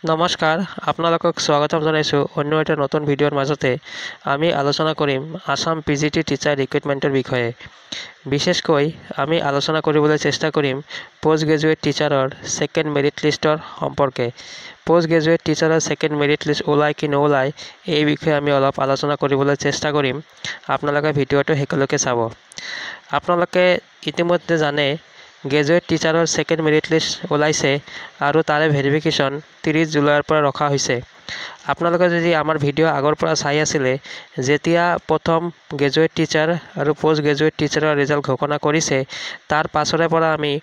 নমস্কাৰ আপোনালোকক স্বাগতম জনাইছোঁ অন্য এটা নতুন ভিডিঅ'ৰ মাজতে আমি আলোচনা কৰিম আসাম PGT টিচাৰ ৰিক্ৰুইটমেণ্টৰ বিষয়ে। বিশেষকৈ আমি আলোচনা কৰিবলৈ চেষ্টা কৰিম পোষ্ট গ্ৰেজুৱেট টিচাৰৰ ছেকেণ্ড মেৰিট লিষ্টৰ সম্পৰ্কে। পোষ্ট গ্ৰেজুৱেট টিচাৰৰ ছেকেণ্ড মেৰিট লিষ্ট ওলায় কি নোলায় এই বিষয়ে আমি অলপ আলোচনা কৰিবলৈ চেষ্টা কৰিম। আপোনালোকে ভিডিঅ'টো শেষলৈকে চাব। আপোনালোকে ইতিমধ্যে জানে গ্ৰেজুৱেট টিচাৰৰ ছেকেণ্ড মেৰিট লিষ্ট ওলাইছে আৰু তাৰে ভেৰিফিকেশ্যন 30 জুলাইৰ পৰা ৰখা হৈছে। আপোনালোকে যদি আমাৰ ভিডিঅ' আগৰ পৰা চাই আছিলে, যেতিয়া প্ৰথম গ্ৰেজুৱেট টিচাৰ আৰু পোষ্ট গ্ৰেজুৱেট টিচাৰৰ ৰিজাল্ট ঘোষণা কৰিছে, তাৰ পাছৰে পৰা আমি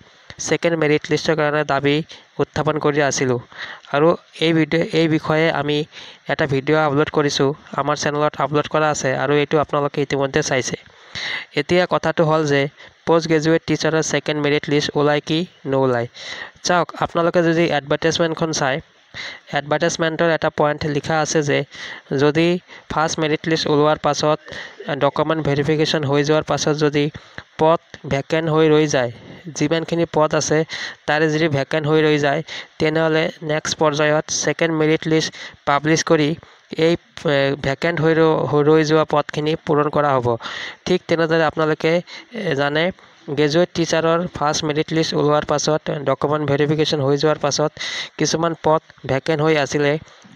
ছেকেণ্ড মেৰিট লিষ্টৰ কাৰণে দাবী উত্থাপন কৰি আছিলোঁ আৰু এই বিষয়ে আমি এটা ভিডিঅ' আপলোড কৰিছোঁ, আমাৰ চেনেলত আপলোড কৰা আছে আৰু এইটো আপোনালোকে ইতিমধ্যে চাইছে। এতিয়া কথাটো হ'ল যে পোষ্ট গ্ৰেজুৱেট টিচাৰৰ ছেকেণ্ড মেৰিট লিষ্ট ওলায় কি নোলায়। চাওক, আপোনালোকে যদি এডভাৰ্টাইজমেণ্টখন চায়, এডভাৰ্টাইজমেণ্টৰ এটা পইণ্ট লিখা আছে যে যদি ফাৰ্ষ্ট মেৰিট লিষ্ট ওলোৱাৰ পাছত ডকুমেণ্ট ভেৰিফিকেশ্যন হৈ যোৱাৰ পাছত যদি পদ ভেকেণ্ট হৈ ৰৈ যায়, যিমানখিনি পদ আছে তাৰে যদি ভেকেণ্ট হৈ ৰৈ যায়, তেনেহ'লে নেক্সট পৰ্যায়ত ছেকেণ্ড মেৰিট লিষ্ট পাব্লিছ কৰি এই ভেকেণ্ট হৈ ৰৈ যোৱা পদখিনি পূৰণ কৰা হ'ব। ঠিক তেনেদৰে আপোনালোকে জানে গ্ৰেজুৱেট টিচাৰৰ ফাৰ্ষ্ট মেৰিট লিষ্ট ওলোৱাৰ পাছত ডকুমেণ্ট ভেৰিফিকেশ্যন হৈ যোৱাৰ পাছত কিছুমান পদ ভেকেণ্ট হৈ আছিলে,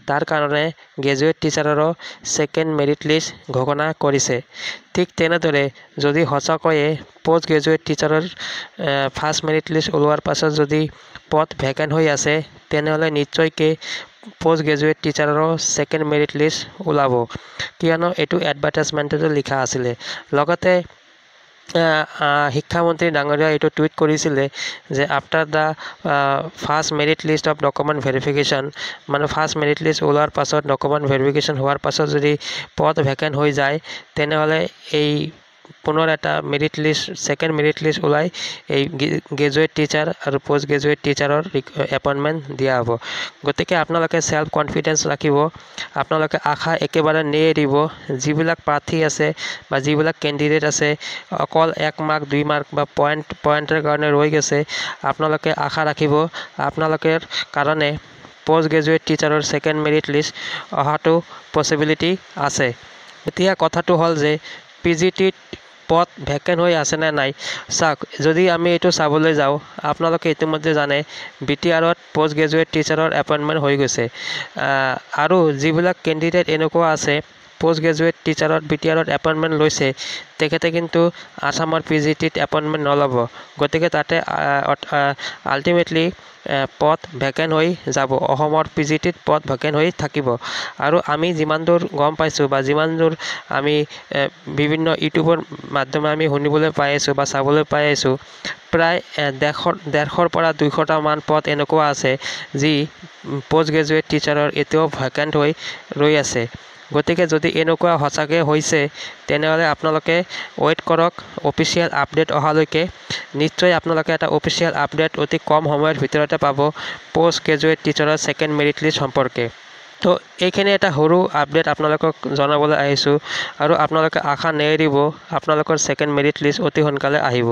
তাৰ কাৰণে গ্ৰেজুৱেট টিচাৰৰো ছেকেণ্ড মেৰিট লিষ্ট ঘোষণা কৰিছে। ঠিক তেনেদৰে যদি সঁচাকৈয়ে পোষ্ট গ্ৰেজুৱেট টিচাৰৰ ফাৰ্ষ্ট মেৰিট লিষ্ট ওলোৱাৰ পাছত যদি পদ ভেকেণ্ট হৈ আছে, তেনেহ'লে নিশ্চয়কৈ পোষ্ট গ্ৰেজুৱেট টিচাৰৰো ছেকেণ্ড মেৰিট লিষ্ট ওলাব, কিয়নো এইটো এডভাৰ্টাইজমেণ্টতে লিখা আছিলে। লগতে শিক্ষামন্ত্ৰী ডাঙৰীয়া এইটো টুইট কৰিছিলে যে after the first merit list of document verification, মানে ফাৰ্ষ্ট মেৰিট লিষ্ট ওলোৱাৰ পাছত ডকুমেণ্ট ভেৰিফিকেশ্যন হোৱাৰ পাছত যদি পদ ভেকেণ্ট হৈ যায়, তেনেহ'লে এই পুনৰ এটা merit list second merit list ওলাই এই গ্ৰেজুৱেট টিচাৰ আৰু পোষ্ট গ্ৰেজুৱেট টিচাৰৰ এপইণ্টমেণ্ট দিয়া হ'ব। গতিকে আপোনালোকে ছেল্ফ কনফিডেঞ্চ ৰাখিব, আপোনালোকে আশা একেবাৰে নেৰিব। যিবিলাক প্ৰাৰ্থী আছে বা যিবিলাক কেণ্ডিডেট আছে অকল 1 মাৰ্ক 2 মাৰ্ক বা পইণ্টৰ কাৰণে ৰৈ গৈছে, আপোনালোকে আশা ৰাখিব আপোনালোকৰ কাৰণে পোষ্ট গ্ৰেজুৱেট টিচাৰৰ ছেকেণ্ড মেৰিট লিষ্ট অহাটো পচিবিলিটি আছে। এতিয়া কথাটো হ'ল যে PGTত পদ ভেকেণ্ট হৈ আছেনে নাই। চাওক, যদি আমি এইটো চাবলৈ যাওঁ, আপোনালোকে ইতিমধ্যে জানে BTRত পোষ্ট গ্ৰেজুৱেট টিচাৰৰ এপইণ্টমেণ্ট হৈ গৈছে আৰু যিবিলাক কেণ্ডিডেট এনেকুৱা আছে পোষ্ট গ্ৰেজুৱেট টিচাৰত BTRত এপইণ্টমেণ্ট লৈছে, তেখেতে কিন্তু আসামৰ PGTত এপইণ্টমেণ্ট নল'ব। গতিকে তাতে আল্টিমেটলি পদ ভেকেণ্ট হৈ যাব, অসমৰ PGTত পদ ভেকেণ্ট হৈ থাকিব। আৰু আমি যিমান দূৰ গম পাইছোঁ বা যিমান দূৰ আমি বিভিন্ন ইউটিউবৰ মাধ্যমে আমি শুনিবলৈ পাই আছোঁ বা চাবলৈ পাই আছোঁ, প্ৰায় 150ৰ পৰা 200টামান পদ এনেকুৱা আছে যি পোষ্ট গ্ৰেজুৱেট টিচাৰৰ এতিয়াও ভেকেণ্ট হৈ ৰৈ আছে। গতিকে যদি এনেকুৱা সঁচাকৈ হৈছে, তেনেহ'লে আপোনালোকে ৱেইট কৰক অফিচিয়েল আপডেট অহালৈকে। নিশ্চয় আপোনালোকে এটা অফিচিয়েল আপডেট অতি কম সময়ৰ ভিতৰতে পাব পোষ্ট গ্ৰেজুৱেট টিচাৰৰ ছেকেণ্ড মেৰিট লিষ্ট সম্পৰ্কে। তো এইখিনি এটা সৰু আপডেট আপোনালোকক জনাবলৈ আহিছোঁ আৰু আপোনালোকে আশা নেৰিব, আপোনালোকৰ ছেকেণ্ড মেৰিট লিষ্ট অতি সোনকালে আহিব।